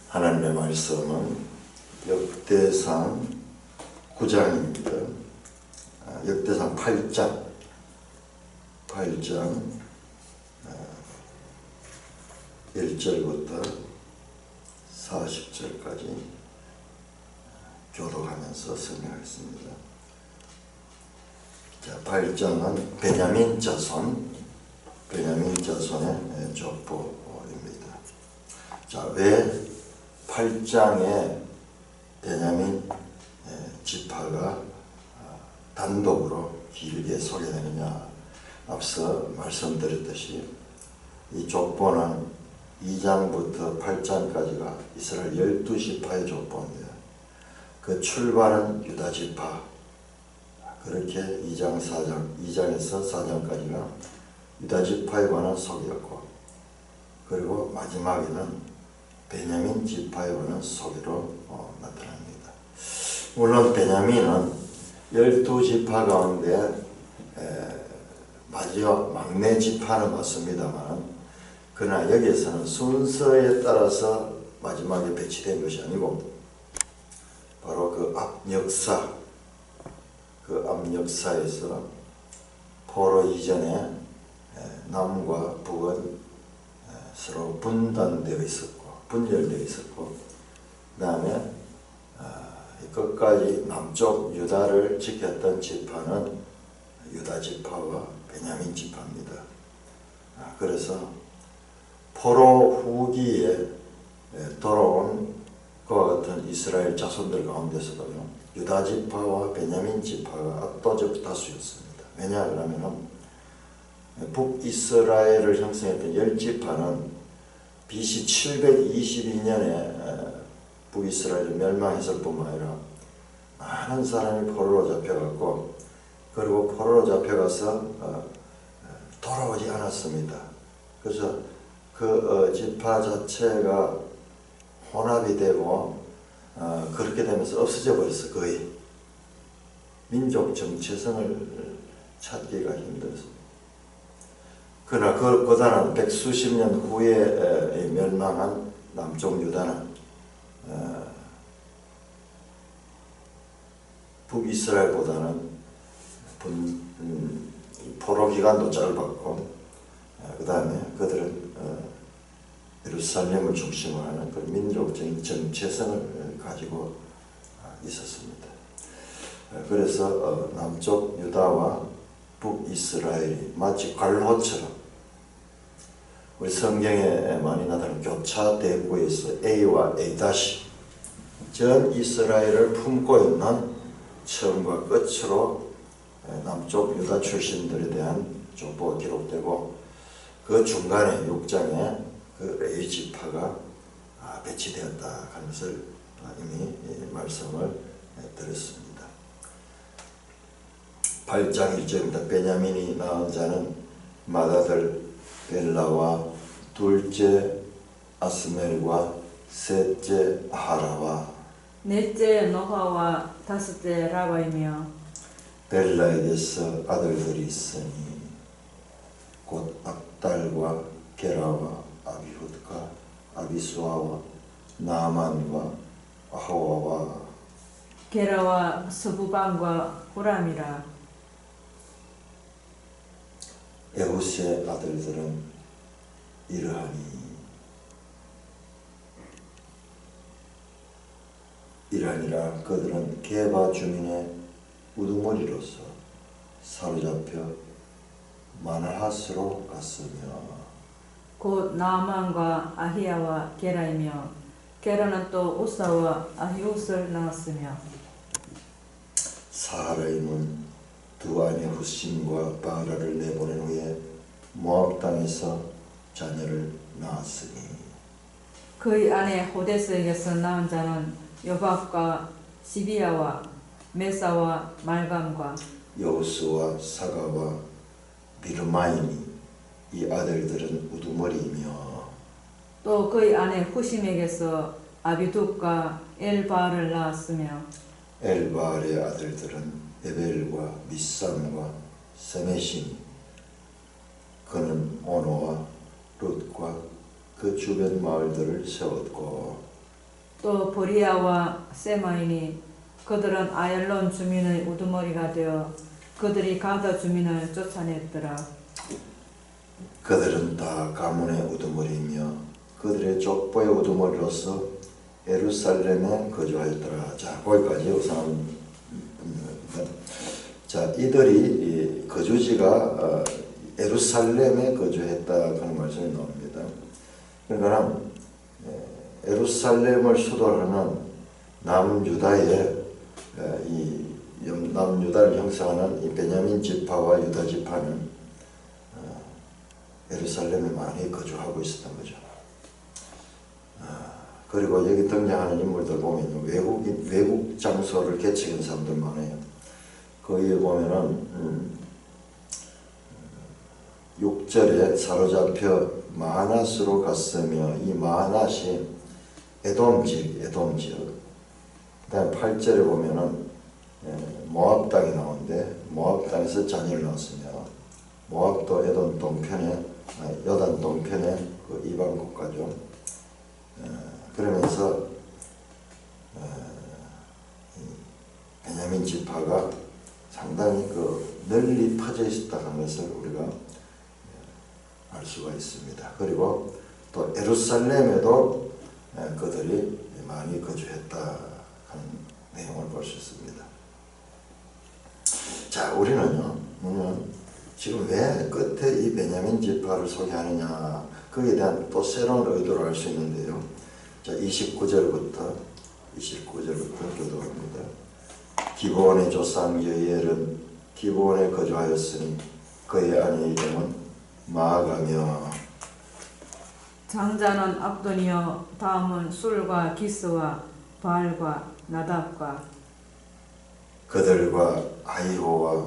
하나님의 말씀은 역대상 9장입니다. 역대상 8장 1절부터 40절까지 교독하면서 설명하겠습니다. 자, 8장은 베냐민 자손의 족보입니다. 자, 왜 8장에 베냐민 지파가 단독으로 길게 소개되느냐? 앞서 말씀드렸듯이 이 족보는 2장부터 8장까지가 이스라엘 12지파의 족보인데 그 출발은 유다 지파, 그렇게 2장에서 4장까지가 유다 지파에 관한 소개였고, 그리고 마지막에는 베냐민 지파에 관한 소개로 나타납니다. 물론 베냐민은 12지파 가운데 마지막 막내 지파는 맞습니다만, 그러나 여기에서는 순서에 따라서 마지막에 배치된 것이 아니고 바로 그 앞역사에서 포로 이전에 남과 북은 서로 분단되어 있었고 분열되어 있었고, 그 다음에 끝까지 남쪽 유다를 지켰던 지파는 유다 지파와 베냐민 지파입니다. 그래서 포로 후기에 돌아온 그와 같은 이스라엘 자손들 가운데서도요, 유다 지파와 베냐민 지파가 압도적 다수였습니다. 왜냐하면 북이스라엘을 형성했던 10지파는 BC 722년에 북이스라엘이 멸망했을 뿐만 아니라 많은 사람이 포로로 잡혀갔고, 그리고 포로로 잡혀가서 돌아오지 않았습니다. 그래서 그 지파 자체가 혼합이 되고 그렇게 되면서 없어져 버렸어. 거의 민족 정체성을 찾기가 힘들었습니다. 그러나 그보다는 백수십 년 후에 멸망한 남쪽 유다는 북이스라엘보다는 포로 기간도 짧았고, 그 다음에 그들은 예루살렘을 중심으로 하는 그 민족적인 정체성을 가지고 있었습니다. 그래서 남쪽 유다와 북이스라엘이 마치 관로처럼, 우리 성경에 많이 나타나는 교차 대구에서 A와 A' 전 이스라엘을 품고 있는 처음과 끝으로 남쪽 유다 출신들에 대한 족보가 기록되고, 그 중간에 6장에 그 A 지파가 배치되었다 하는 것을 이미 말씀을 드렸습니다. 8장 1절입니다. 베냐민이 낳은 자는 맏아들 벨라와 둘째 아스멜과 셋째 하라와 넷째 노하와 다섯째 라바이며, 벨라에게서 아들들이 있으니 곧 압달과 게라와 아비훗과 아비수아와 나만과 아하와와 게라와 스부반과 후람이라. 에훗의 아들들은 이러하니라. 그들은 게바 주민의 우두머리로서 사로잡혀 마나핫으로 갔으며, 곧 나아만과 아히야와 게라이며, 게라는 또 우사와 아히웃을 낳았으며, 사하라임은 두 아내 후심과 바라를 내보낸 후에 모압 땅에서 자녀를 낳았으니, 그의 아내 호데스에게서 낳은 자는 요밥과 시비야와 메사와 말감과 여우스와 사가와 비르마이니, 이 아들들은 우두머리이며, 또 그의 아내 후심에게서 아비둡과 엘바알을 낳았으며, 엘바알의 아들들은 에벨과 미삼과 세메시니, 그는 오노와 룻과 그 주변 마을들을 세웠고, 또 보리아와 세마이니 그들은 아얄론 주민의 우두머리가 되어 그들이 가드 주민을 쫓아냈더라. 그들은 다 가문의 우두머리이며 그들의 족보의 우두머리로서 예루살렘에 거주하였더라. 자, 거기까지 우선 자, 이들이 거주지가 예루살렘에 거주했다 하는 말씀이 나옵니다. 그러니까 예루살렘을 수도로 하는 남유다의 이 남유다를 형성하는 이 베냐민 지파와 유다 지파는 예루살렘에 많이 거주하고 있었던 거죠. 그리고 여기 등장하는 인물들 보면 외국 장소를 개척한 사람들 많아요. 거기에 보면은 6절에 사로잡혀 마하낫으로 갔으며 이 마하낫이 에돔 지역. 그다음 8절에 보면은 모압 땅이 나오는데 모압 땅에서 자녀를 낳았으며 모압도 에돔 동편에 여단 동편에 그 이방 국가죠. 그러면서 베냐민 지파가 상당히 널리 퍼져 있었다는 것을 우리가 알 수가 있습니다. 그리고 또 예루살렘에도 그들이 많이 거주했다 하는 내용을 볼 수 있습니다. 자, 우리는요, 지금 왜 끝에 이 베냐민 지파를 소개하느냐, 거기에 대한 또 새로운 의도를 알 수 있는데요. 자, 29절부터 교도합니다. 기브온의 조상 여이엘은 기브온에 거주하였으니 그의 아내 이름은 마아가며 장자는 압돈이요 다음은 술과 기스와 바알과 나답과 그돌과 아이호와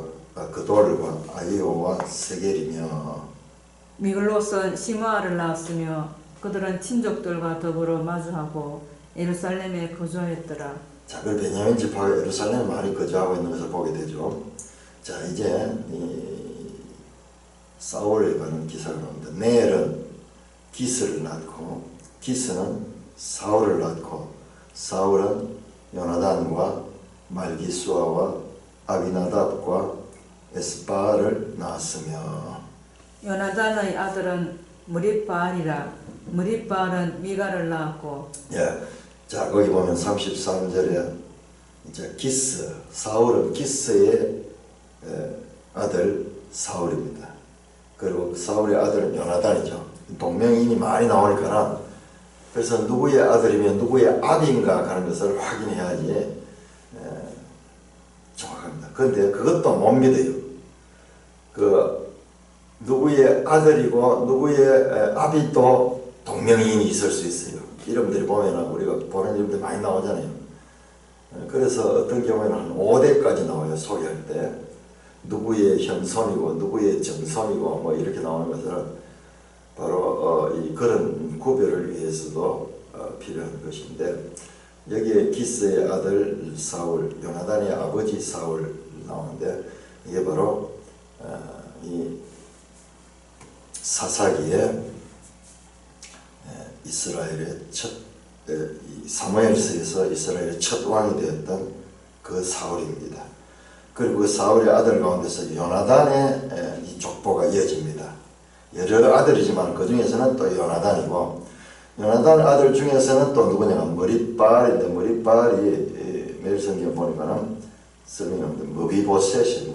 세겔이며 미글롯은 시므아를 낳았으며 그들은 친족들과 더불어 마주하고 예루살렘에 거주하였더라. 자, 그 베냐민 지파가 예루살렘에 많이 거주하고 있는 것을 보게 되죠. 자, 이제 이 사울에 관한 기사가 나옵니다. 네엘은 기스를 낳고 기스는 사울을 낳고 사울은 요나단과 말기수아와 아비나답과 에스바를 낳았으며 요나단의 아들은 무립바알이라 무립바알은 미가를 낳았고 자, 거기 보면 33절에 이제 사울은 기스의 아들 사울입니다. 그리고 사울의 아들은 요나단이죠. 동명인이 많이 나오니까 그래서 누구의 아들이면 누구의 아비인가 하는 것을 확인해야지 정확합니다. 그런데 그것도 못 믿어요. 누구의 아들이고 누구의 아비도 동명이인이 있을 수 있어요. 이름들이 보면 우리가 보는 이름들이 많이 나오잖아요. 그래서 어떤 경우에는 한 5대까지 나와요. 소개할 때 누구의 현손이고 누구의 정손이고 뭐 이렇게 나오는 것은 바로 그런 구별을 위해서도 필요한 것인데 여기에 기스의 아들 사울, 요나단의 아버지 사울 나오는데 이게 바로 이 사사기에 이스라엘의 사무엘서에서 이스라엘의 첫 왕이 되었던 그 사울입니다. 그리고 그 사울의 아들 가운데서 요나단의 이 족보가 이어집니다. 여러 아들이지만 그 중에서는 또 요나단이고 요나단 아들 중에서는 또 누구냐 머릿발인데 머릿발이 매일 성경 보니까는 설명하는데 머비보셋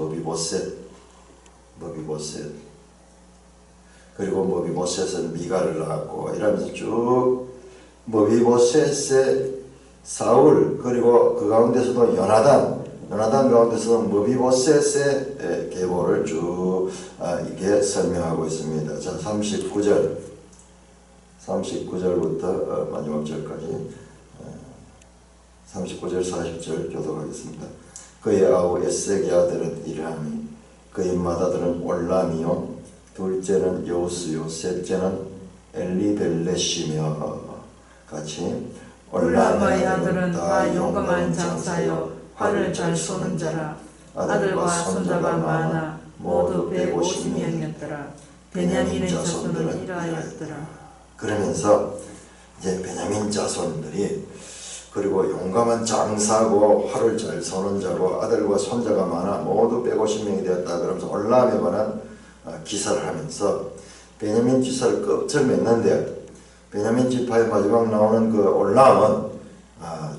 그리고 머비보셋은 미가를 낳았고 이러면서 쭉 머비보셋의 사울 그리고 그 가운데서도 요나단 가운데서도 머비보셋의 계보를 쭉 이게 설명하고 있습니다. 자, 39절부터 마지막 절까지 39절 40절 교독하겠습니다. 그의 아우 에색의 아들은 이람이 그의 맏아들은 올람이요 둘째는 여우스요 셋째는 엘리벨렛이며 같이 올람의 아들은 다 용감한 장사요 활을 잘 쏘는 자라 아들과 손자가 많아 모두 150명이었더라. 베냐민의 자손은 이러하였더라. 그러면서 이제 베냐민 자손들이 그리고 용감한 장사고 활을 잘 쏘는 자고 아들과 손자가 많아 모두 150명이 되었다. 그러면서 올라함에 관한 기사를 하면서 베냐민 지파를 껍질 맺는데, 베냐민 지파의 마지막 나오는 그 올라함은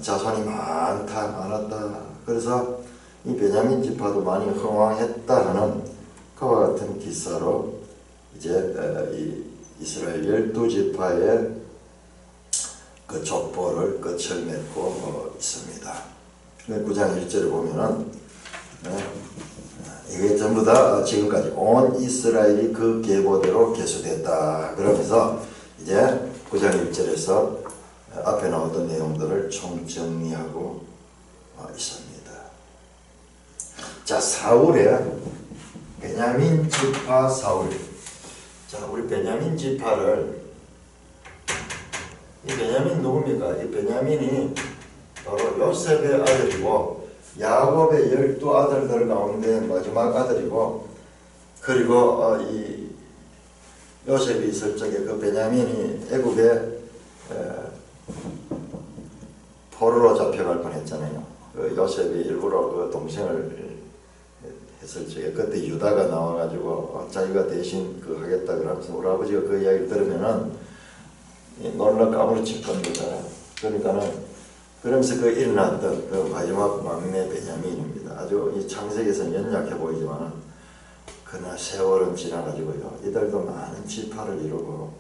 자손이 많았다. 그래서 이 베냐민 지파도 많이 흥왕했다 하는 그와 같은 기사로 이제 이 이스라엘 12지파의 그 족보를 끝을 맺고 있습니다. 9장 1절을 보면은 이게 전부 다 지금까지 온 이스라엘이 그 계보대로 계수됐다. 그러면서 이제 9장 1절에서 앞에 나왔던 내용들을 총정리하고 있습니다. 자, 사울의 베냐민 지파 사울. 자, 우리 베냐민 지파를, 이 베냐민 누굽니까? 이 베냐민이 바로 요셉의 아들이고 야곱의 12아들들 가운데 마지막 아들이고, 그리고 이 요셉이 있을 적에 그 베냐민이 애굽에 포로로 잡혀갈 뻔했잖아요. 그 요셉이 일부러 그 동생을 했을 적에 그때 유다가 나와가지고 자기가 대신 그 하겠다 그러면서 우리 아버지가 그 이야기를 들으면은 놀라 까무러칠 겁니다. 그러니까는 그러면서 그 일어났던 그 마지막 막내 베냐민입니다. 아주 이 창세기에서는 연약해 보이지만 그러나 세월은 지나가지고요, 이들도 많은 지파를 이루고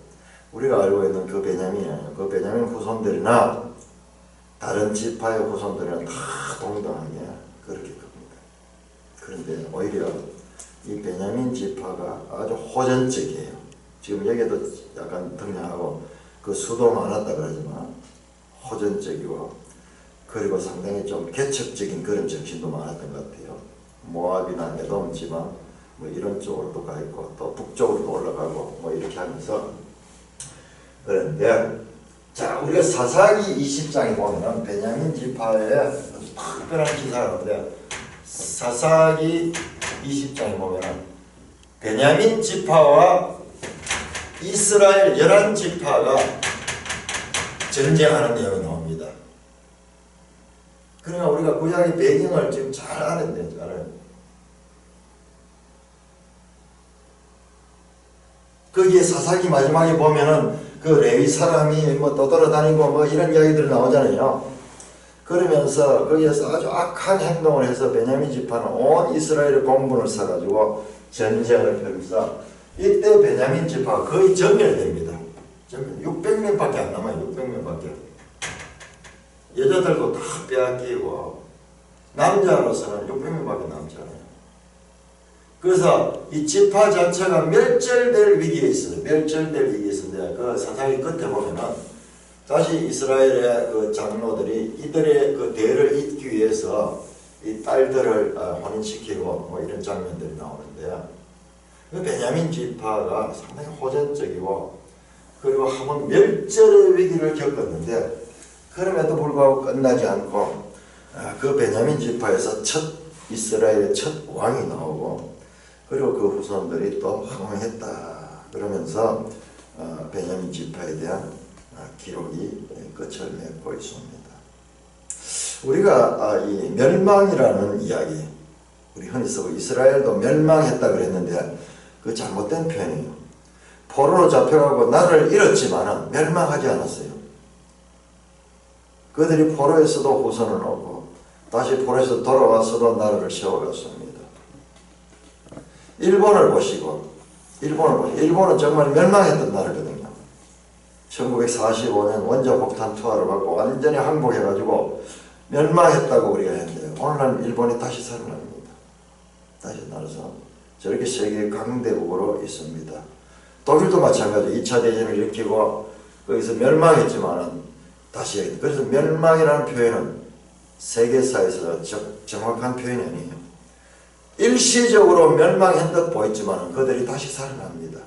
우리가 알고 있는 그 베냐민이 아니에요. 그 베냐민 후손들이나 다른 지파의 후손들이나 다 동등하게 그렇게 큽니다. 그런데 오히려 이 베냐민 지파가 아주 호전적이에요. 지금 여기에도 약간 등장하고 그 수도 많았다 그러지만 호전적이고, 그리고 상당히 좀 개척적인 그런 정신도 많았던 것 같아요. 모압이나 에돔 지방 뭐 이런 쪽으로도 가 있고 또 북쪽으로도 올라가고 뭐 이렇게 하면서. 그런데 자, 우리가 사사기 20장에 보면 베냐민 지파의 특별한 기사가 나오는데, 사사기 20장에 보면 베냐민 지파와 이스라엘 11지파가 전쟁하는 내용이 나옵니다. 그러니까 우리가 구약의 배경을 지금 잘 알아야 돼요. 잘 알아야 돼요. 거기에 사사기 마지막에 보면은 그 레위 사람이 뭐 떠돌아다니고 뭐 이런 이야기들이 나오잖아요. 그러면서 거기에서 아주 악한 행동을 해서 베냐민 지파는 온 이스라엘의 공분을 사가지고 전쟁을 펼쳐서 이때 베냐민 지파가 거의 전멸됩니다. 600명밖에 안 남아요. 600명밖에. 여자들도 다 빼앗기고 남자로서는 600명밖에 남지 않아요. 그래서 이 지파 자체가 멸절될 위기에 있어요. 멸절될 위기에 있는데 그 사사기 끝에 보면은 다시 이스라엘의 그 장로들이 이들의 그 대를 잇기 위해서 이 딸들을 혼인시키고 뭐 이런 장면들이 나오는데요. 그 베냐민 지파가 상당히 호전적이고 그리고 한번 멸절의 위기를 겪었는데, 그럼에도 불구하고 끝나지 않고 그 베냐민 지파에서 첫 이스라엘의 첫 왕이 나오고, 그리고 그 후손들이 또 흥왕했다 그러면서 베냐민 지파에 대한 기록이 끝을 맺고 있습니다. 우리가 이 멸망이라는 이야기, 우리 흔히 쓰고 이스라엘도 멸망했다 그랬는데 그 잘못된 표현이에요. 포로로 잡혀가고 나라를 잃었지만 멸망하지 않았어요. 그들이 포로에서도 후손을 얻고 다시 포로에서 돌아와서도 나라를 세워갔습니다. 일본을 보시고, 일본은 정말 멸망했던 나라거든요. 1945년 원자 폭탄 투하를 받고 완전히 항복해가지고 멸망했다고 우리가 했는데, 오늘날 일본이 다시 살아납니다. 다시 나라서 저렇게 세계 강대국으로 있습니다. 독일도 마찬가지. 2차 대전을 일으키고 거기서 멸망했지만은 다시, 그래서 멸망이라는 표현은 세계사에서 정확한 표현이 아니에요. 일시적으로 멸망한 듯 보였지만 그들이 다시 살아납니다.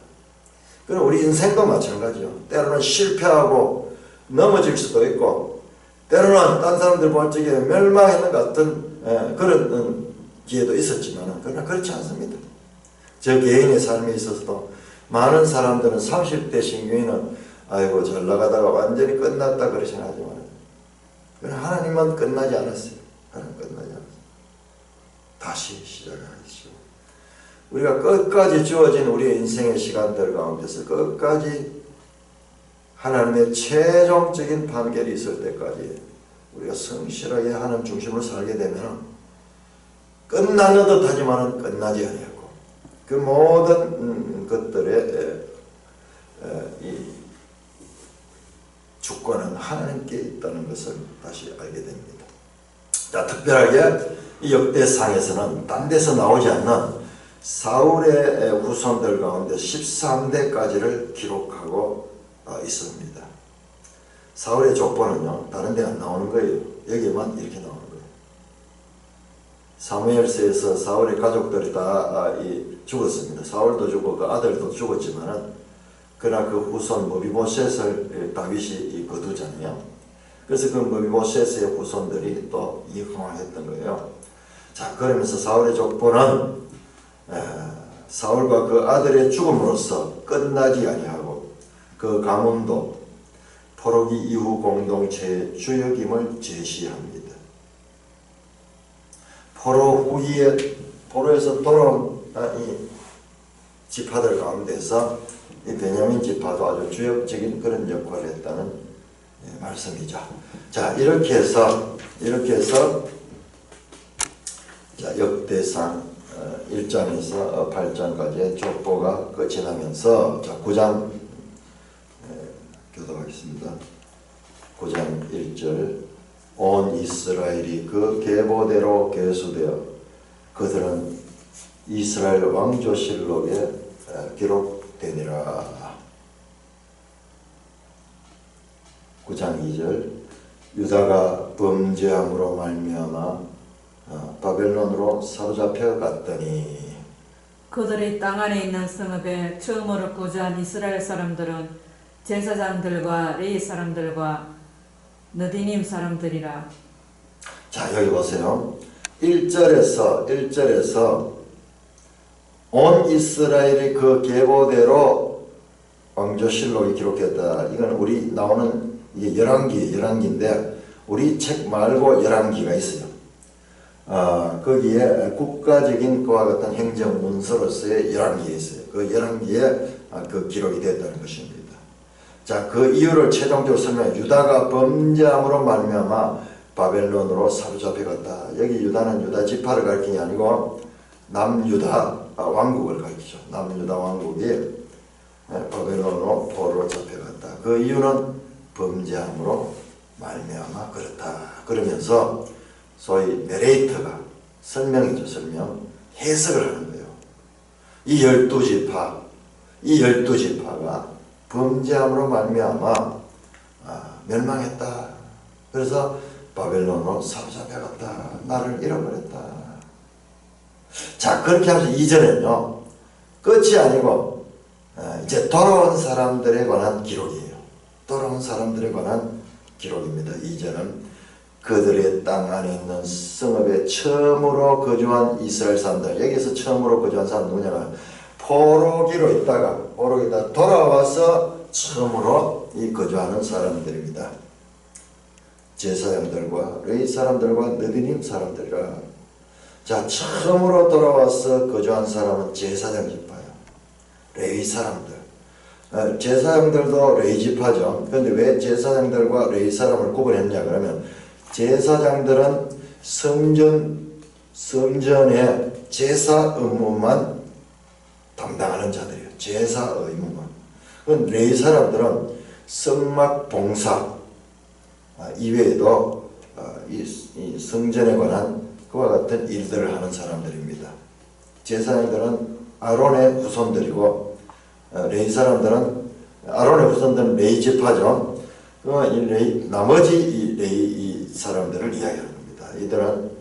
그럼 우리 인생도 마찬가지요. 때로는 실패하고 넘어질 수도 있고, 때로는 딴 사람들 볼 적에 멸망했는 것 같은 그런 기회도 있었지만, 그러나 그렇지 않습니다. 저 개인의 삶에 있어서도 많은 사람들은 30대 신규인은 아이고 잘 나가다가 완전히 끝났다 그러시나 하지만 그러나 하나님은 끝나지 않았어요. 하나님 끝나지 않았어요. 다시 시작하시오. 우리가 끝까지 주어진 우리의 인생의 시간들 가운데서 끝까지 하나님의 최종적인 판결이 있을 때까지 우리가 성실하게 하나님 중심으로 살게 되면 끝나는 듯 하지만 끝나지 아니하고 그 모든 것들의 이 주권은 하나님께 있다는 것을 다시 알게 됩니다. 자, 특별하게 이 역대상에서는 딴 데서 나오지 않는 사울의 후손들 가운데 13대까지를 기록하고 있습니다. 사울의 족보는요, 다른 데 안 나오는 거예요. 여기만 이렇게 나오는 거예요. 사무엘서에서 사울의 가족들이 다 죽었습니다. 사울도 죽고 그 아들도 죽었지만은 그러나 그 후손 머비보셋을 다윗이 거두잖아요. 그래서 그 머비보셋의 후손들이 또 이황했던 거예요. 자, 그러면서 사울의 족보는 사울과 그 아들의 죽음으로써 끝나지 아니하고 그 가문도 포로기 이후 공동체의 주역임을 제시합니다. 포로 후기에 포로에서 돌아온 이 지파들 가운데서 이 베냐민 지파도 아주 주역적인 그런 역할을 했다는 말씀이죠. 자, 이렇게 해서 자, 역대상 1장에서 8장까지의 족보가 끝이 나면서 자, 9장 교독하겠습니다. 9장 1절 온 이스라엘이 그 계보대로 계수되어 그들은 이스라엘 왕조실록에 기록되니라. 9장 2절 유다가 범죄함으로 말미암아 바벨론으로 사로잡혀 갔더니 그들이 땅 안에 있는 성읍에 처음으로 거주한 이스라엘 사람들은 제사장들과 레위 사람들과 느디님 사람들이라. 자, 여기 보세요. 1절에서 온 이스라엘이 그 계보대로 왕조실록이 기록했다. 이건 우리 나오는 이게 열왕기인데 우리 책 말고 열왕기가 있어요. 거기에 국가적인 그와 같은 행정 문서로서의 열왕기에 있어요. 그 열왕기에 그 기록이 됐다는 것입니다. 자, 그 이유를 최종적으로 설명해. 유다가 범죄함으로 말미암아 바벨론으로 사로잡혀갔다. 여기 유다는 유다 지파를 가리키는 게 아니고 남유다 왕국을 가리키죠. 남유다 왕국이 바벨론으로 포로로 잡혀갔다. 그 이유는 범죄함으로 말미암아 그렇다. 그러면서 소위 내레이터가 설명이죠. 설명. 해석을 하는 거예요. 이 12지파가 범죄함으로 말미암아 멸망했다. 그래서 바벨론으로 사로잡혀갔다. 나를 잃어버렸다. 자, 그렇게 하면서 이전에는요, 끝이 아니고 이제 돌아온 사람들에 관한 기록이에요. 돌아온 사람들에 관한 기록입니다. 이전은 그들의 땅 안에 있는 성읍에 처음으로 거주한 이스라엘 사람들, 여기서 처음으로 거주한 사람 누구냐면 포로기로 있다가 돌아와서 처음으로 이 거주하는 사람들입니다. 제사장들과 레위 사람들과 느디님 사람들이라. 자, 처음으로 돌아와서 거주한 사람은 제사장 지파예요. 레위 사람들. 제사장들도 레위 지파죠. 그런데 왜 제사장들과 레위 사람을 구분했냐 그러면 제사장들은 성전의 제사 의무만 담당하는 자들이에요. 제사 의무만. 레위 사람들은 성막 봉사 이외에도 이 성전에 관한 그와 같은 일들을 하는 사람들입니다. 제사장들은 아론의 후손들이고 레위 사람들은 아론의 후손들은 레위 지파죠. 나머지 이 레위 사람들을 이야기하는 겁니다. 이들은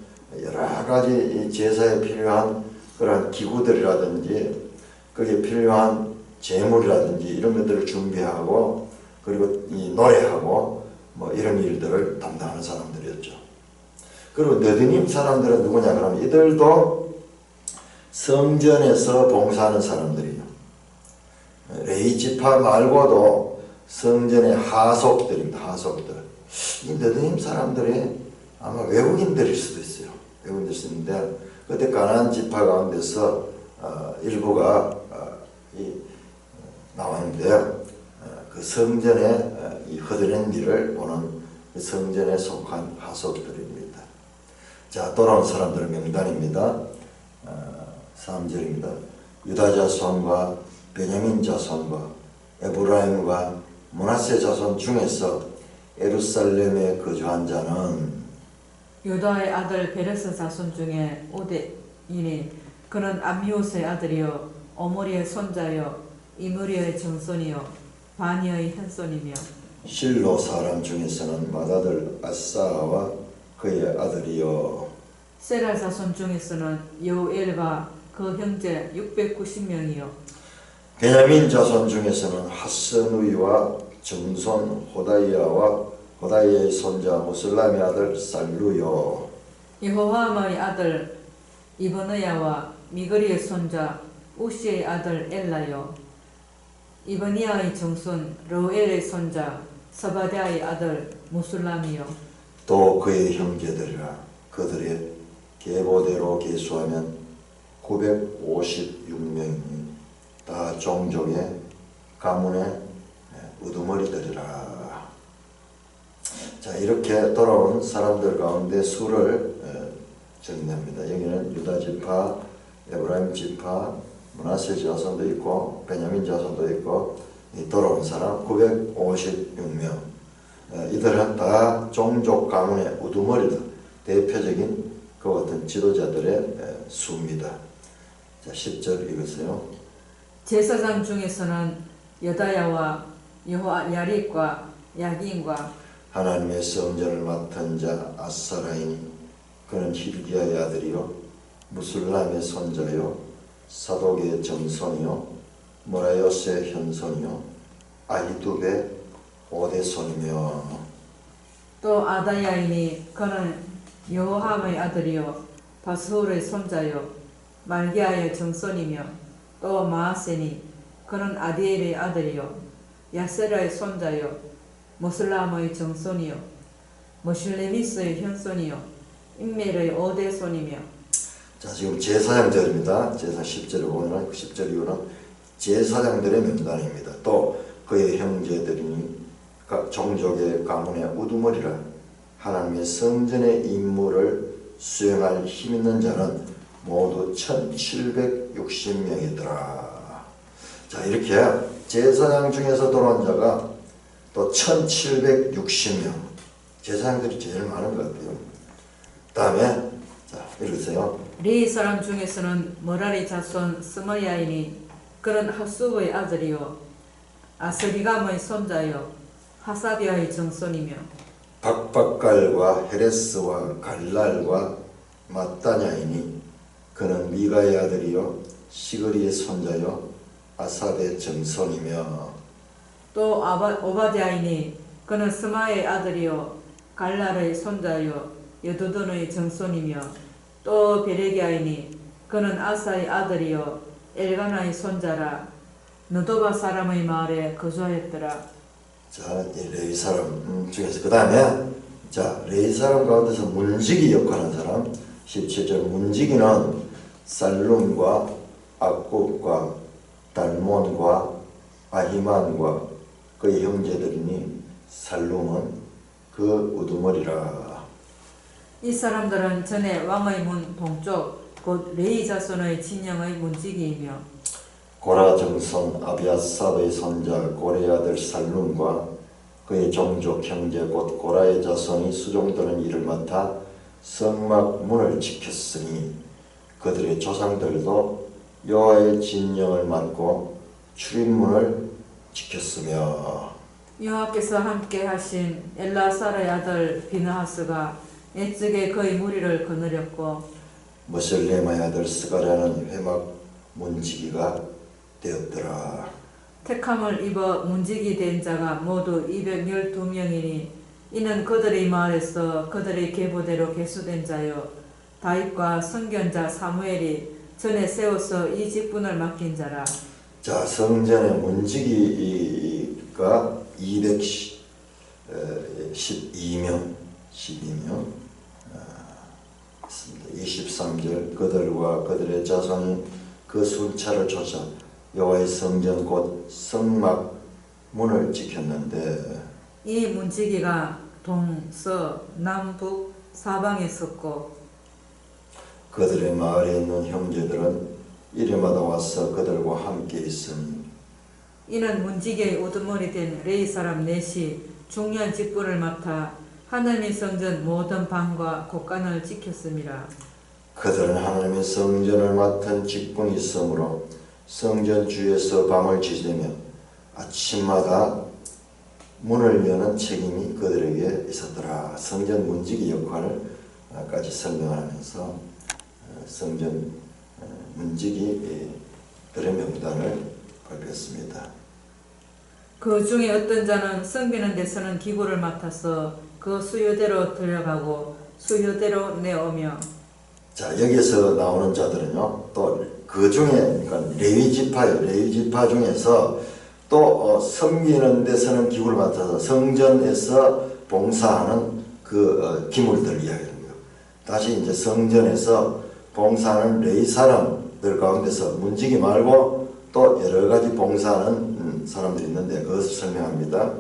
여러 가지 제사에 필요한 그런 기구들이라든지 거기에 필요한 제물이라든지 이런 것들을 준비하고 그리고 이 노래하고 뭐 이런 일들을 담당하는 사람들이었죠. 그리고 느디님 사람들은 누구냐 그러면 이들도 성전에서 봉사하는 사람들이에요. 레위 지파 말고도 성전의 하속들입니다. 하속들. 이 느드님 사람들이 아마 외국인들일 수도 있어요. 외국인들일 수 있는데 그때 가나안 지파 가운데서 일부가 나왔는데 그 성전의 이 허드렛 일을 보는 그 성전에 속한 하속들입니다. 자, 돌아온 사람들의 명단입니다. 3절입니다. 유다 자손과 베냐민 자손과 에브라임과 므낫세 자손 중에서 예루살렘에 거주한 자는 유다의 아들 베레스 자손 중에 오데이니 그는 암미우스의 아들이요 오므리의 손자요 이므리의 정손이요 바니의 현손이며 실로 사람 중에서는 맏아들 아사와 그의 아들이요 세라 자손 중에서는 여우엘과 그 형제 690명이요 베냐민 자손 중에서는 하스누이와 정손 호다이아와 호다이아의 손자 무슬람의 아들 살루요 여호함의 아들 이브느야와 미그리의 손자 우시의 아들 엘라요 이브니아의 정손 로엘의 손자 서바디아의 아들 무술람이요 또 그의 형제들이라 그들의 계보대로 계수하면 956명이 다 종족의 가문의 우두머리들이라. 자, 이렇게 돌아온 사람들 가운데 수를 정리합니다. 여기는 유다 지파, 에브라임 지파, 므낫세 자손도 있고 베냐민 자손도 있고 돌아온 사람 956명. 이들은 다 종족 가문의 우두머리다. 대표적인 그 같은 지도자들의 수입니다. 자, 10절 읽으세요. 제사장 중에서는 여다야와 여호야립과 야긴과 하나님의 성전을 맡은 자 아사라이니 그는 hil기야의 아들이요 무술람의 손자요 사독의 정손이요 모라요스의 현손이요 아히두베의 오대손이며 또 아다야이니 그는 여호함의 아들이요 바스홀의 손자요 말기야의 정손이며 또 마아세니 그는 아디엘의 아들이요 야세라의 손자요 모슬람의 정손이요 모슐레미스의 현손이요 인멜의 오대손이며 자, 지금 제사장들입니다. 제사 10절을 보면 10절 이후는 제사장들의 명단입니다. 또 그의 형제들이니 종족의 가문의 우두머리라. 하나님의 성전의 임무를 수행할 힘 있는 자는 모두 1760명이더라. 자, 이렇게 제사장 중에서 돌아온 자가 또 1760명. 제사장들이 제일 많은 것 같아요. 다음에 자, 읽으세요. 레이 사람 중에서는 머라리 자손 스머야이니 그는 하수브의 아들이요 아스리감의 손자요 하사비아의 정손이며 박박갈과 헤레스와 갈랄과 마따냐이니 그는 미가의 아들이요 시그리의 손자요 아삽의 정손이며 또 오바댜이니 그는 스마의 아들이요 갈랄의 손자요 여두둔의 정손이며 또 베레기아이니 그는 아사의 아들이요 엘가나의 손자라 느도바 사람의 마을에 거주하였더라. 자, 레위 사람 중에서 그 다음에 자, 레위 사람 가운데서 문지기 역할하는 사람 17절 문지기는 살룸과 악굽과 달몬과 아히만과 그의 형제들이니 살룸은 그 우두머리라. 이 사람들은 전에 왕의 문 동쪽 곧 레이 자손의 진영의 문지기이며 고라 정손 아비아삽의 손자 고레의 아들 살룸과 그의 종족 형제 곧 고라의 자손이 수종드는 일을 맡아 성막 문을 지켰으니 그들의 조상들도 여호와의 진영을 맡고 출입문을 지켰으며 여호와께서 함께 하신 엘라사르의 아들 비느하스가 애찍에 그의 무리를 거느렸고 머슬레마의 아들 스가랴는 회막 문지기가 되었더라. 택함을 입어 문지기 된 자가 모두 212명이니 이는 그들의 마을에서 그들의 계보대로 계수된 자요 다윗과 선견자 사무엘이 전에 세워서 이 직분을 맡긴 자라. 자, 성전의 문지기가 212명 있습니다. 23절 그들과 그들의 자손이 그 순찰을 쫓아 여호와의 성전 곧 성막 문을 지켰는데 이 문지기가 동서 남북 사방에 섰고 그들의 마을에 있는 형제들은 이래마다 와서 그들과 함께 있으니 이는 문지기의 우두머리 된 레위 사람 넷이 중요한 직분을 맡아 하나님의 성전 모든 방과 곳간을 지켰습니다. 그들은 하나님의 성전을 맡은 직분이 있으므로 성전 주에서 밤을 지새며 아침마다 문을 여는 책임이 그들에게 있었더라. 성전 문지기 역할까지 설명하면서 성전 문지기들의 명단을 발표했습니다. 그 중에 어떤 자는 성비는 데서는 기구를 맡아서 그 수요대로 들어가고 수요대로 내오며 자, 여기서 나오는 자들은요, 또 그 중에, 그러니까 레위 지파 중에서 또 섬기는 데서는 기구를 맡아서 성전에서 봉사하는 그 기물들을 이야기합니다. 다시 이제 성전에서 봉사하는 레위 사람들 가운데서 문지기 말고 또 여러 가지 봉사하는 사람들이 있는데 그것을 설명합니다.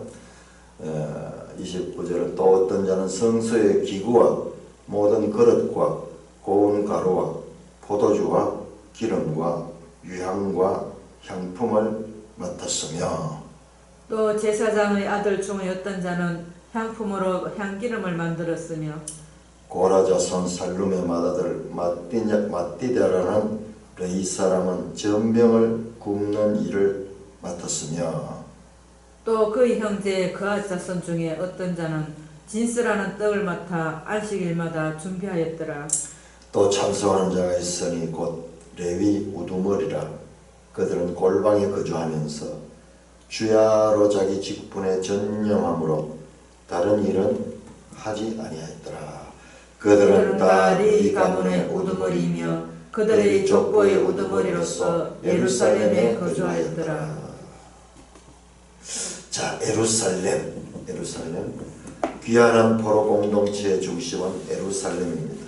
29절은 또 어떤 자는 성소의 기구와 모든 그릇과 고운 가루와 포도주와 기름과 유향과 향품을 맡았으며 또 제사장의 아들 중에 어떤 자는 향품으로 향기름을 만들었으며 고라 자손 살룸의 맏아들 마띠다라는 레위 사람은 전병을 굽는 일을 맡았으며 또 그의 형제 그아 자손 중에 어떤 자는 진스라는 떡을 맡아 안식일마다 준비하였더라. 또 참석하는 자가 있으니 곧 레위 우두머리라. 그들은 골방에 거주하면서 주야로 자기 직분에 전념함으로 다른 일은 하지 아니하였더라. 그들은 다 레위 가문의 우두머리이며 그들의 족보의 우두머리로서 예루살렘에 거주하였더라. 자, 예루살렘 귀환한 포로 공동체의 중심은 예루살렘입니다.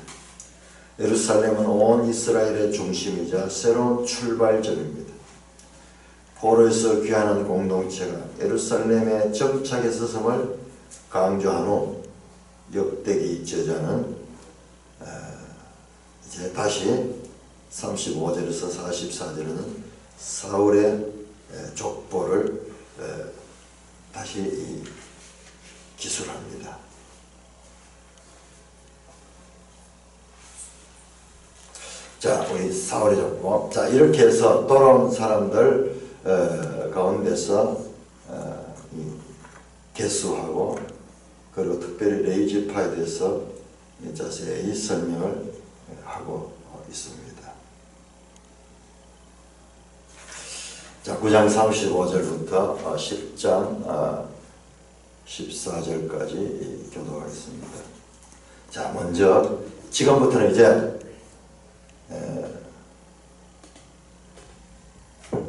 예루살렘은 온 이스라엘의 중심이자 새로운 출발점입니다. 포로에서 귀환한 공동체가 예루살렘에 정착해 서섬을 강조한 후 역대기 저자는 이제 다시 35절에서 44절에는 사울의 족보를 다시 기술합니다. 자, 우리 사울의 족보. 자, 이렇게 해서 돌아온 사람들 가운데서 개수하고 그리고 특별히 레위 지파에 대해서 자세히 설명을 하고 있습니다. 자, 9장 35절부터 10장 14절까지 교도하겠습니다. 자, 먼저 지금부터는 이제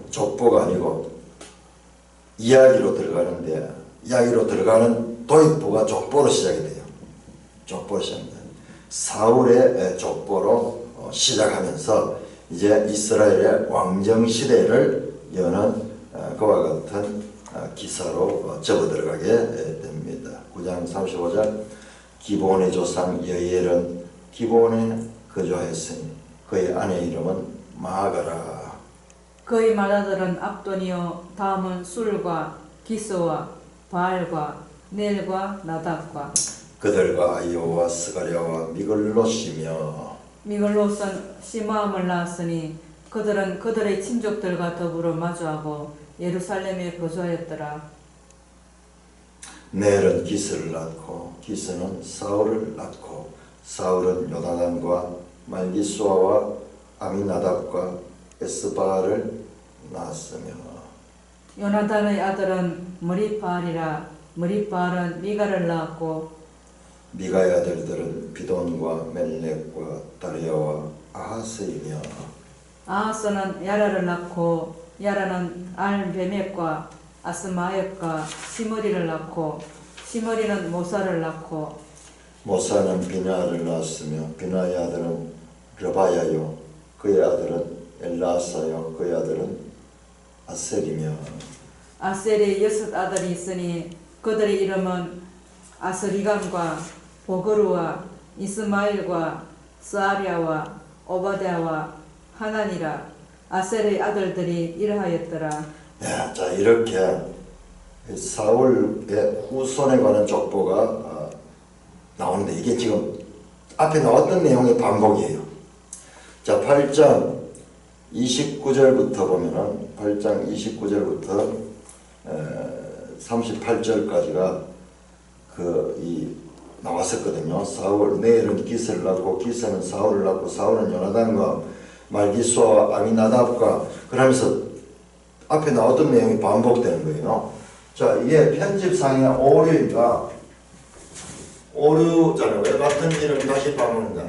족보가 아니고 이야기로 들어가는데 이야기로 들어가는 도입부가 족보로 시작이 돼요. 족보로 시작합니다. 사울의 족보로 시작하면서 이제 이스라엘의 왕정 시대를 여는 그와 같은 기사로 접어 들어가게 됩니다. 9장 35절 기브온의 조상 여이엘은 기브온에 거주하였으니 그의 아내 이름은 마가라. 그의 맏아들은 압돈이요 다음은 술과 기스와 바알과 넬과 나답과 그들과 아이오와 스가랴와 미글롯이며 미글롯은 시마함을 낳았으니 그들은 그들의 친족들과 더불어 마주하고 예루살렘에 거주하였더라. 넬은 기스를 낳고 기스는 사울을 낳고 사울은 요나단과 말기수아와 아미나답과 에스바를 낳았으며 요나단의 아들은 머리바알이라. 머리바알은 미가를 낳았고 미가의 아들들은 비돈과 멜렉과 다리아와 아하스이며 아하스는 야라를 낳고 야라는 알베멕과 아스마옅과 시므리를 낳고 시므리는 모사를 낳고 모사는 비나를 낳았으며 비나의 아들은 르바야요 그의 아들은 엘라사요 그의 아들은 아셀이며 아셀이 6 아들이 있으니 그들의 이름은 아스리감과 보그루와 이스마일과 스아리아와 오바댜와 하나니라. 아셀의 아들들이 이러하였더라. 예, 자 이렇게 사울의 후손에 관한 족보가 나오는데 이게 지금 앞에 나왔던 내용의 반복이에요. 자 8장 29절부터 보면은 8장 29절부터 38절까지가 나왔었거든요. 사울 네엘은 기스를 낳고 기스는 사울을 낳고 사울은 요나단과 말기수와 아미나답과 그러면서 앞에 나왔던 내용이 반복되는 거예요. 자 이게 편집상의 오류인가 오류잖아요. 왜 같은 일을 다시 반복한다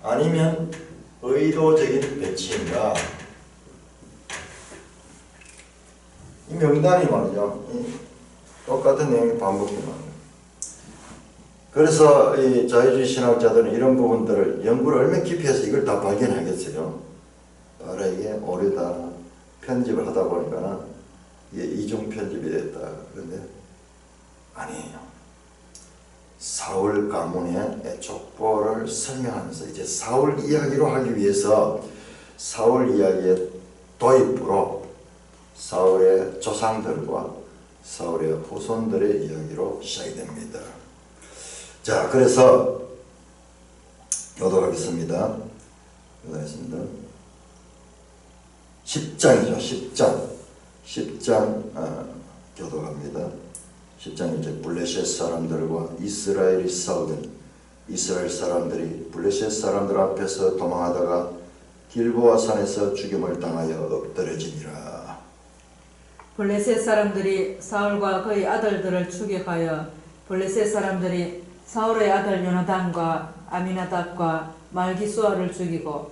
아니면 의도적인 배치인가. 이 명단이 말이죠. 똑같은 내용이 반복되는 거예요. 그래서 이 자유주의 신학자들은 이런 부분들을 연구를 얼마나 깊이 해서 이걸 다 발견하겠어요. 바로 이게 오류다. 편집을 하다 보니까는 이게 이중 편집이 됐다. 그런데 아니에요. 사울 가문의 족보를 설명하면서 이제 사울 이야기로 하기 위해서 사울 이야기의 도입부로 사울의 조상들과 사울의 후손들의 이야기로 시작이 됩니다. 자, 그래서 교독하겠습니다. 10장이죠. 10장 교독합니다. 10장 이제 블레셋 사람들과 이스라엘이 싸우던 이스라엘 사람들이 블레셋 사람들 앞에서 도망하다가 길보아 산에서 죽임을 당하여 엎드러지니라. 블레셋 사람들이 사울과 그의 아들들을 추격하여 블레셋 사람들이 사울의 아들 요나단과 아미나답과 말기수아를 죽이고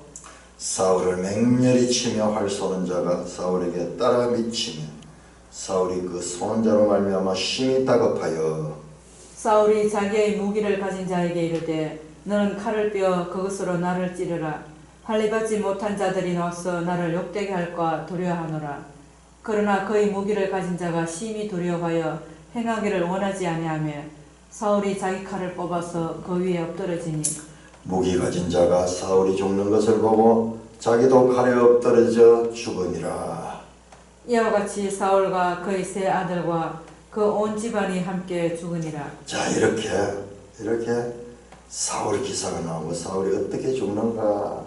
사울을 맹렬히 치며 활 쏘는 자가 사울에게 따라 미치며 사울이 그 쏘는 자로 말미암아 심히 다급하여 사울이 자기의 무기를 가진 자에게 이르되 너는 칼을 빼어 그것으로 나를 찌르라. 할례받지 못한 자들이 나와서 나를 욕되게 할까 두려워하노라. 그러나 그의 무기를 가진 자가 심히 두려워하여 행하기를 원하지 아니하며 사울이 자기 칼을 뽑아서 그 위에 엎드러지니 무기 가진 자가 사울이 죽는 것을 보고 자기도 칼에 엎드러져 죽으니라. 이와 같이 사울과 그의 세 아들과 그 온 집안이 함께 죽으니라. 자 이렇게 사울 기사가 나오고 사울이 어떻게 죽는가.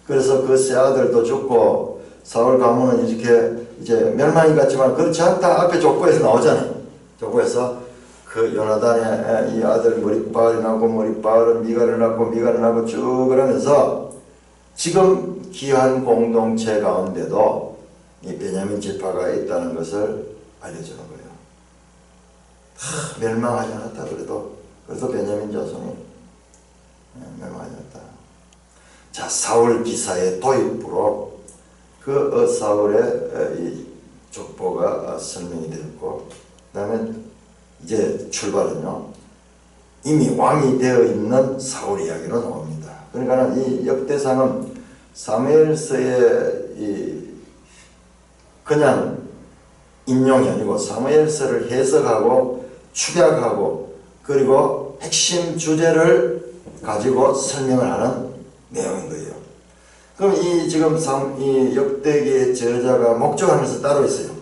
그래서 그 세 아들도 죽고 사울 가문은 이렇게 이제 멸망이 같지만 그렇지 않다. 앞에 족보에서 나오잖아요. 족보에서 그 요나단의 이 아들 머리빠울이 나고 머리빠울은 미가를 낳고 쭉 그러면서 지금 귀한 공동체 가운데도 이 베냐민 지파가 있다는 것을 알려주는 거예요. 멸망하지 않았다 그래도 베냐민 자손이 멸망하지 않았다. 자 사울 기사의 도입부로 그 사울의 이 족보가 설명이 되었고 그 다음에 이제 출발은요 이미 왕이 되어 있는 사울 이야기로 나옵니다. 그러니까 이 역대상은 사무엘서의 그냥 인용이 아니고 사무엘서를 해석하고 축약하고 그리고 핵심 주제를 가지고 설명을 하는 내용인 거예요. 그럼 지금 이 역대기의 저자가 목적하면서 따로 있어요.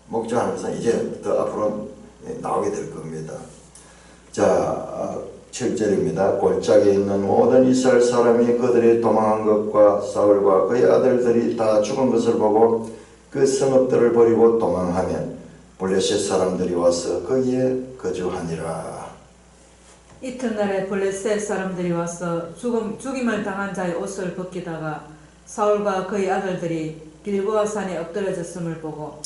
목적하면서 이제 더 앞으로 나오게 될 겁니다. 자 7절입니다. 골짜기에 있는 모든 이스라엘 사람이 그들이 도망한 것과 사울과 그의 아들들이 다 죽은 것을 보고 그 성읍들을 버리고 도망하면 블레셋 사람들이 와서 거기에 거주하니라. 이튿날에 블레셋 사람들이 와서 죽임을 당한 자의 옷을 벗기다가 사울과 그의 아들들이 길보아 산에 엎드러졌음을 보고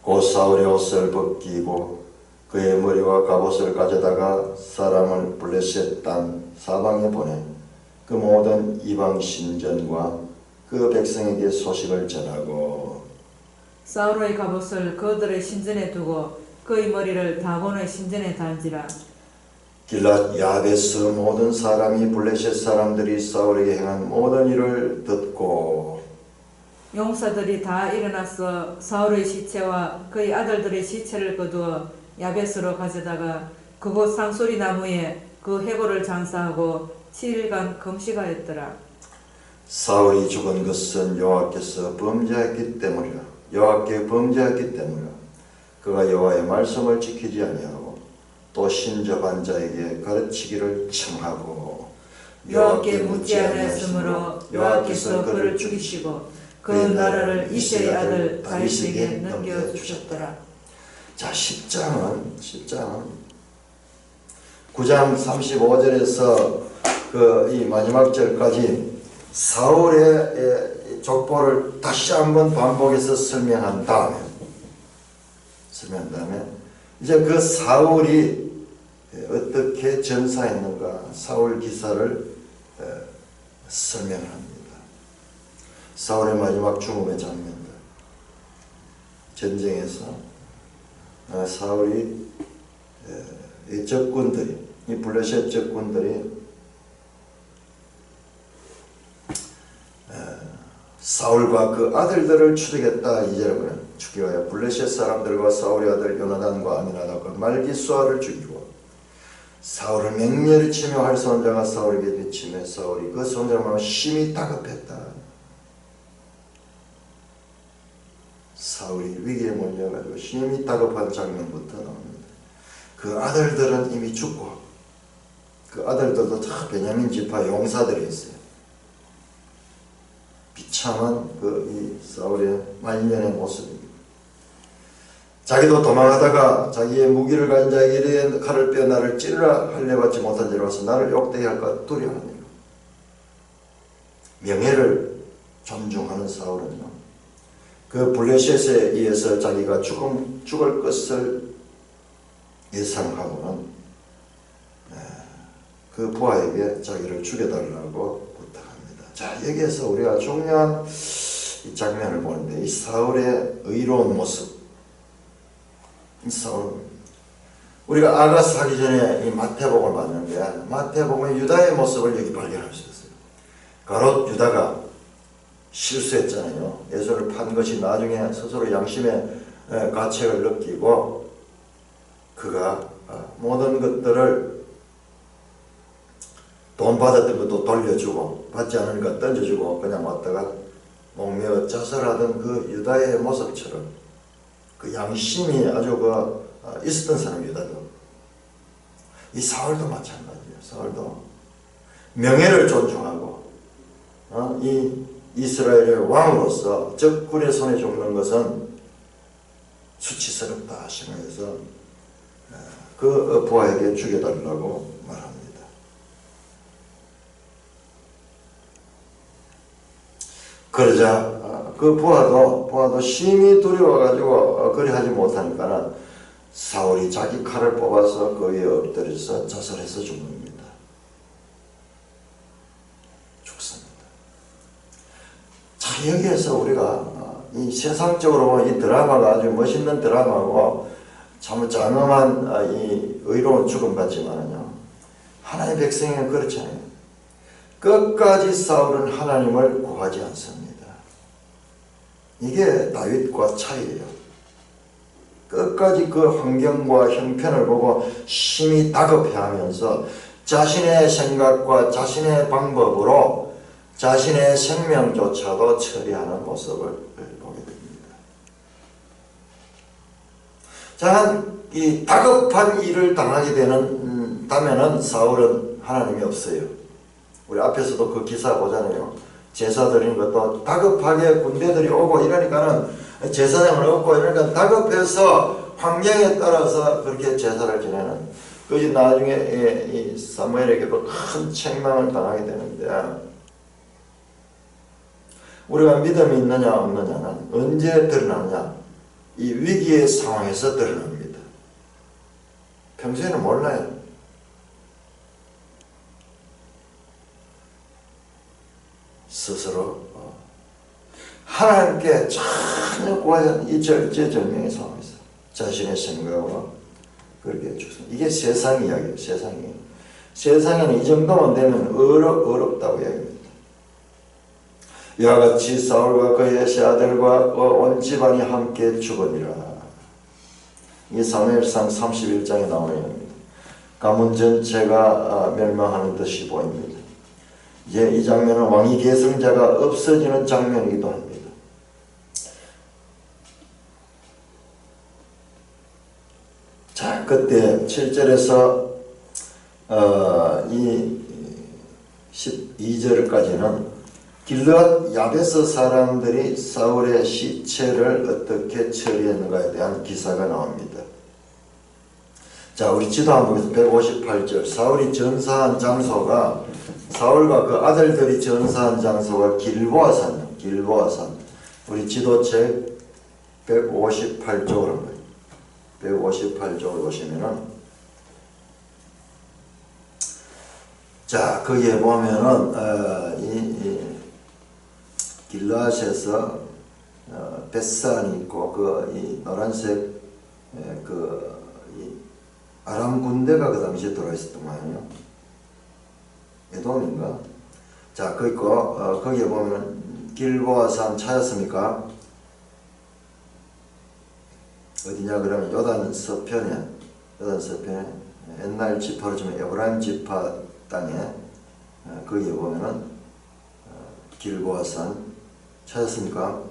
곧 사울의 옷을 벗기고 그의 머리와 갑옷을 가져다가 사람을 블레셋 땅 사방에 보내 그 모든 이방 신전과 그 백성에게 소식을 전하고 사울의 갑옷을 그들의 신전에 두고 그의 머리를 다곤의 신전에 단지라. 길랏 야베스 모든 사람이 블레셋 사람들이 사울에게 행한 모든 일을 듣고 용사들이 다 일어나서 사울의 시체와 그의 아들들의 시체를 거두어 야베스로 가져다가 그곳 상소리 나무에 그 해골을 장사하고 7일간 금식하였더라. 사울이 죽은 것은 여호와께서 범죄했기 때문이라. 여호와께 범죄했기 때문이라. 그가 여호와의 말씀을 지키지 아니하고 또 신접한 자에게 가르치기를 청하고 여호와께 묻지 아니하였으므로 여호와께서 그를 죽이시고 그 나라를 이새의 아들 다윗에게 넘겨주셨더라. 자, 10장은 9장 35절에서 그 이 마지막 절까지 사울의 족보를 다시 한번 반복해서 설명한 다음에 이제 그 사울이 어떻게 전사했는가 사울 기사를 설명합니다. 사울의 마지막 죽음의 장면들, 전쟁에서 사울이 이 적군들이, 이 블레셋 적군들이 사울과 그 아들들을 추격했다. 이제는 죽여야 블레셋 사람들과 사울의 아들 요나단과 아미나답과 말기수아를 죽이고 사울을 맹렬히 치며 할 손자가 사울에게 비치며 사울이 그 손자로 심히 다급했다. 사울이 위기에 몰려가지고 심히 다급한 장면부터 나옵니다. 그 아들들은 이미 죽고 그 아들들도 다 베냐민 지파 용사들이었어요. 비참한 이 사울의 말년의 모습입니다. 자기도 도망하다가 자기의 무기를 가진 자에게 칼을 빼어 나를 찔러라 할례 받지 못한 자로 와서 나를 욕되게 할까 두려워하느니라. 명예를 존중하는 사울은요, 그 블레셋에 의해서 자기가 죽을 것을 예상하고는 그 부하에게 자기를 죽여달라고 부탁합니다. 자, 여기에서 우리가 중요한 이 장면을 보는데, 이 사울의 의로운 모습, 이 사울, 우리가 아가스 하기 전에 이 마태복음을 봤는데 마태복음의 유다의 모습을 여기 발견할 수 있어요. 가롯 유다가 실수했잖아요. 예수를 판 것이 나중에 스스로 양심의 가책을 느끼고 그가 모든 것들을 돈 받았던 것도 돌려주고 받지 않은 것 던져주고 그냥 왔다가 목매어 자살하던 그 유다의 모습처럼 그 양심이 아주 있었던 사람 유다도, 이 사울도 마찬가지예요. 사울도 명예를 존중하고 이 이스라엘의 왕으로서 적군의 손에 죽는 것은 수치스럽다 하시면서 그 부하에게 죽여달라고 말합니다. 그러자 그 부하도 심히 두려워가지고 그리하지 못하니까는 사울이 자기 칼을 뽑아서 그 위에 엎드려서 자살해서 죽습니다. 자, 여기에서 우리가 이 세상적으로 보면 이 드라마가 아주 멋있는 드라마고 참 장엄한 이 의로운 죽음 같지만요, 하나님의 백성에는 그렇지 않아요. 끝까지 사울은 하나님을 구하지 않습니다. 이게 다윗과 차이예요. 끝까지 그 환경과 형편을 보고 심히 다급해하면서 자신의 생각과 자신의 방법으로 자신의 생명조차도 처리하는 모습을 보게 됩니다. 자, 이 다급한 일을 당하게 다면은 사울은 하나님이 없어요. 우리 앞에서도 그 기사 보잖아요. 제사 드리는 것도 다급하게 군대들이 오고 이러니까는 제사장을 얻고 이러니까 다급해서 환경에 따라서 그렇게 제사를 지내는, 그것이 나중에 이 사무엘에게도 큰 책망을 당하게 되는데, 우리가 믿음이 있느냐 없느냐는 언제 드러나느냐, 이 위기의 상황에서 드러납니다. 평소에는 몰라요. 스스로 하나님께 전혀 구하지 않는 이 절제절명의 상황에서 자신의 생각과 그렇게 죽습니다. 이게 세상 이야기예요. 세상에는 이 정도만 되면 어렵다고 이야기합니다. 이와 같이 사울과 그의 세 아들과 온 집안이 함께 죽으니라. 이 사무엘상 31장에 나오는 이야기입니다. 가문 전체가 멸망하는 듯이 보입니다. 이제 이 장면은 왕위 계승자가 없어지는 장면이기도 합니다. 자, 그때 7절에서 이 12절까지는 길르앗 야베스 사람들이 사울의 시체를 어떻게 처리했는가에 대한 기사가 나옵니다. 자, 우리 지도 한번 보겠습니다. 158절. 사울이 전사한 장소가, 사울과 그 아들들이 전사한 장소가 길보아산이에요. 길보아산. 우리 지도책 158쪽으로 158쪽을 보시면은, 자, 거기에 보면은 이 길르앗에서 벳산이 있고 이 노란색 이 아람 군대가 그 당시에 들어와 있었던 거예요. 에돔인가? 자, 그 있고 거기에 보면은 길보아산 찾았습니까? 어디냐 그러면 요단 서편에 옛날 지파로 치면 에브라임 지파 땅에 거기에 보면은 길보아산 찾았습니까?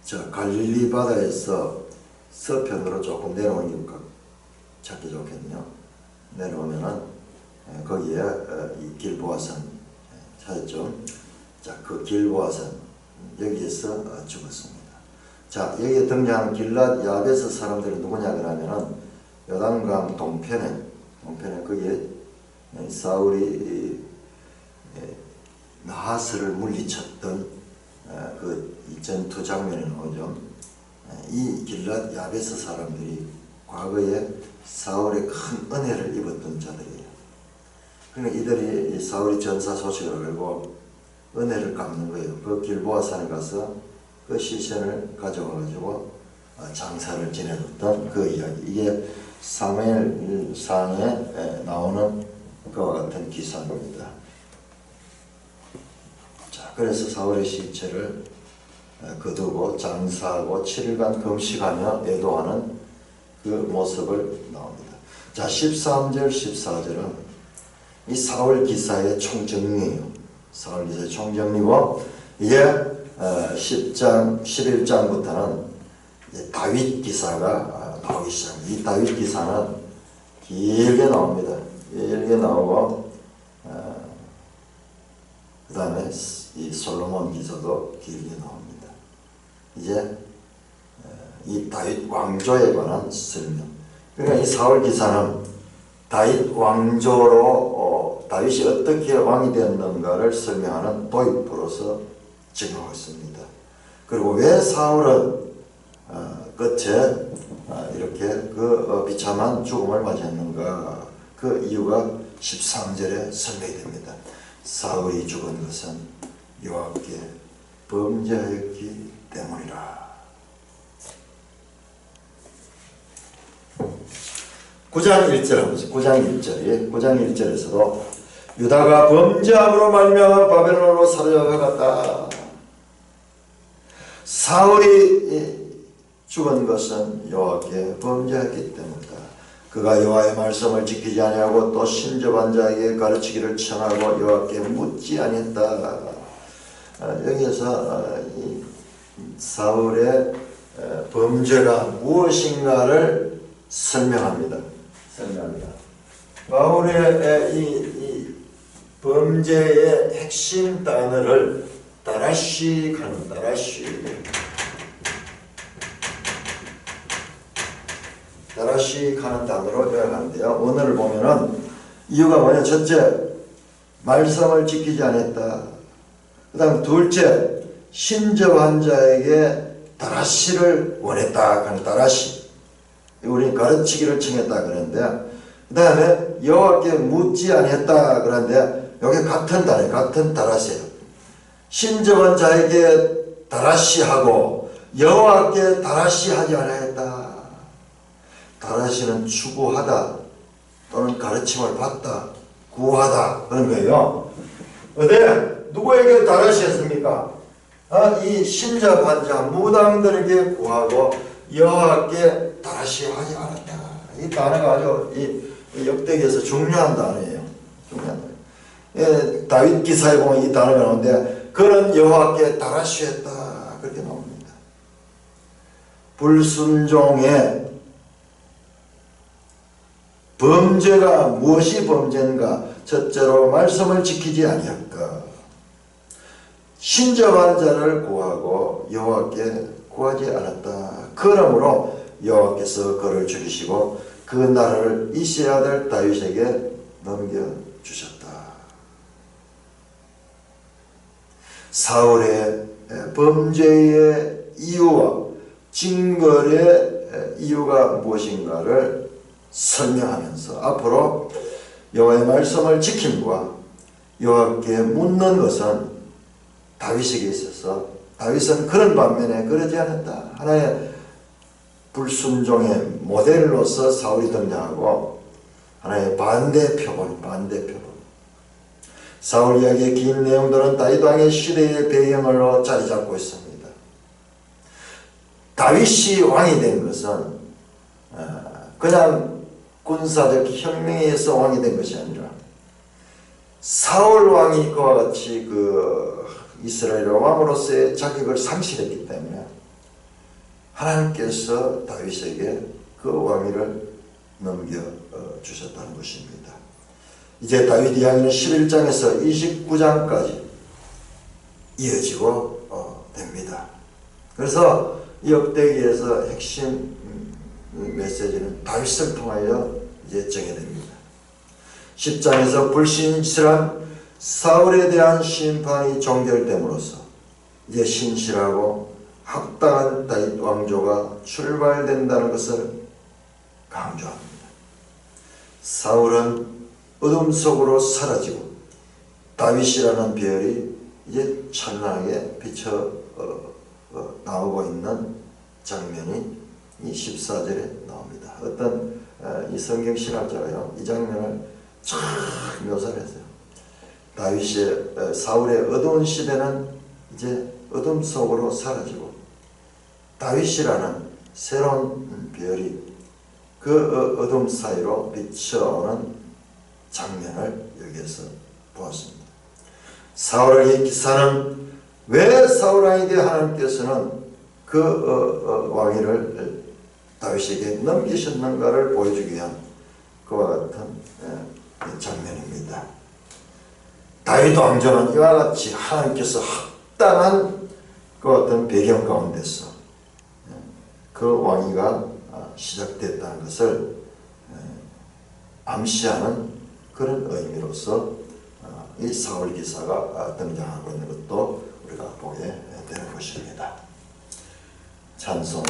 자, 갈릴리 바다에서 서편으로 조금 내려오니까 찾기 좋겠네요. 내려오면은 거기에 이 길보아산 찾았죠. 자, 그 길보아산 여기에서 죽었습니다. 자, 여기에 등장한 길랏 야베스 사람들이 누구냐 그러면은 요단강 동편에 거기에 사울이 나하스를 물리쳤던 이 전투 장면에 나오죠. 이 길랏 야베스 사람들이 과거에 사울의 큰 은혜를 입었던 자들이에요. 그러니까 이들이 사울이 전사 소식을 알고 은혜를 갚는 거예요. 그 길보아산에 가서 그 시신을 가져와가지고 장사를 지내줬던 그 이야기. 이게 사무엘상에 나오는 그와 같은 기사입니다. 자, 그래서 사울의 시체를 거두고 장사하고 7일간 금식하며 애도하는 그 모습을 나옵니다. 자, 13절, 14절은 이 사울 기사의 총정리예요. 사울 기사의 총정리고, 이게 10장, 11장부터는 다윗 기사가 나오기 시작합니다. 이 다윗 기사는 길게 나옵니다. 길게 나오고, 그 다음에 이 솔로몬 기사도 길게 나옵니다. 이제 이 다윗 왕조에 관한 설명. 그러니까 이 사울 기사는 다윗 왕조로 다윗이 어떻게 왕이 되었는가를 설명하는 도입부로서 증거하고 있습니다. 그리고 왜 사울은 끝에 이렇게 그 비참한 죽음을 맞이했는가, 그 이유가 13절에 설명이 됩니다. 사울이 죽은 것은 여호와께 범죄하였기 때문이라. 9장 1절 한번 보세요. 9장 1절에서도 유다가 범죄함으로 말미암아 바벨론으로 사로잡혀갔다. 사울이 죽은 것은 여호와께 범죄했기 때문이다. 그가 여호와의 말씀을 지키지 아니하고 또 신접한 자에게 가르치기를 청하고 여호와께 묻지 아니했다. 여기에서 이 사울의 범죄가 무엇인가를 설명합니다. 바울의 이 범죄의 핵심 단어를 다라시 하는 단어로 요약하는데요. 오늘을 보면은 이유가 뭐냐? 첫째, 말씀을 지키지 않았다. 그 다음 둘째, 신접한 자에게 다라시를 원했다 하는 다라시. 우리는 가르치기를 청했다 그러는데, 그 다음에 여호와께 묻지 아니했다 그러는데 여기 같은 단어, 같은 다라시예요. 신접한 자에게 다라시하고 여호와께 다라시하지 아니했다. 다라시는 추구하다 또는 가르침을 받다, 구하다 그런 거예요. 근데 누구에게 다라시했습니까? 이 신접한 자 무당들에게 구하고 여호와께 다라시하지 않았다. 이 단어가 아주 이 역대기에서 중요한 단어예요. 중요한 단어. 예, 다윗 기사에 보면 이 단어가 나오는데 그는 여호와께 다라시했다 그렇게 나옵니다. 불순종의 범죄가 무엇이 범죄인가? 첫째로 말씀을 지키지 아니할까? 신접한 자를 구하고 여호와께 구하지 않았다. 그러므로 여호와께서 그를 죽이시고 그 나라를 이새의 아들 다윗에게 넘겨주셨다. 사울의 범죄의 이유와 징벌의 이유가 무엇인가를 설명하면서 앞으로 여호와의 말씀을 지킴과 여호와께 묻는 것은 다윗에게 있어서 다윗은 그런 반면에 그러지 않았다. 하나의 불순종의 모델로서 사울이 등장하고 하나의 반대 표본. 사울 이야기의 긴 내용들은 다윗 왕의 시대의 배경으로 자리 잡고 있습니다. 다윗이 왕이 된 것은 그냥 군사적 혁명에 의해서 왕이 된 것이 아니라 사울 왕이 그와 같이 그 이스라엘 왕으로서의 자격을 상실했기 때문에 하나님께서 다윗에게 그 왕위를 넘겨주셨다는 것입니다. 이제 다윗 이야기는 11장에서 29장까지 이어지고 됩니다. 그래서 역대기에서 핵심 메시지는 다윗을 통하여 이제 정해됩니다. 10장에서 불신실한 사울에 대한 심판이 종결됨으로써 이제 신실하고 합당한 다윗 왕조가 출발된다는 것을 강조합니다. 사울은 어둠 속으로 사라지고 다윗이라는 별이 이제 찬란하게 비쳐 나오고 있는 장면이 이 14절에 나옵니다. 어떤 이 성경 신학자가요, 이 장면을 쫙 묘사를 했어요. 다윗의 사울의 어두운 시대는 이제 어둠 속으로 사라지고 다윗이라는 새로운 별이 그 어둠 사이로 비춰오는 장면을 여기에서 보았습니다. 사울의 기사는 왜 사울 왕에게 하나님께서는 그 왕위를 다윗에게 넘기셨는가를 보여주기 위한 그와 같은 장면입니다. 다윗 왕조는 이와 같이 하나님께서 합당한 그 어떤 배경 가운데서 그 왕위가 시작됐다는 것을 암시하는 그런 의미로서 이 사울 기사가 등장하고 있는 것도 우리가 보게 되는 것입니다. 찬송.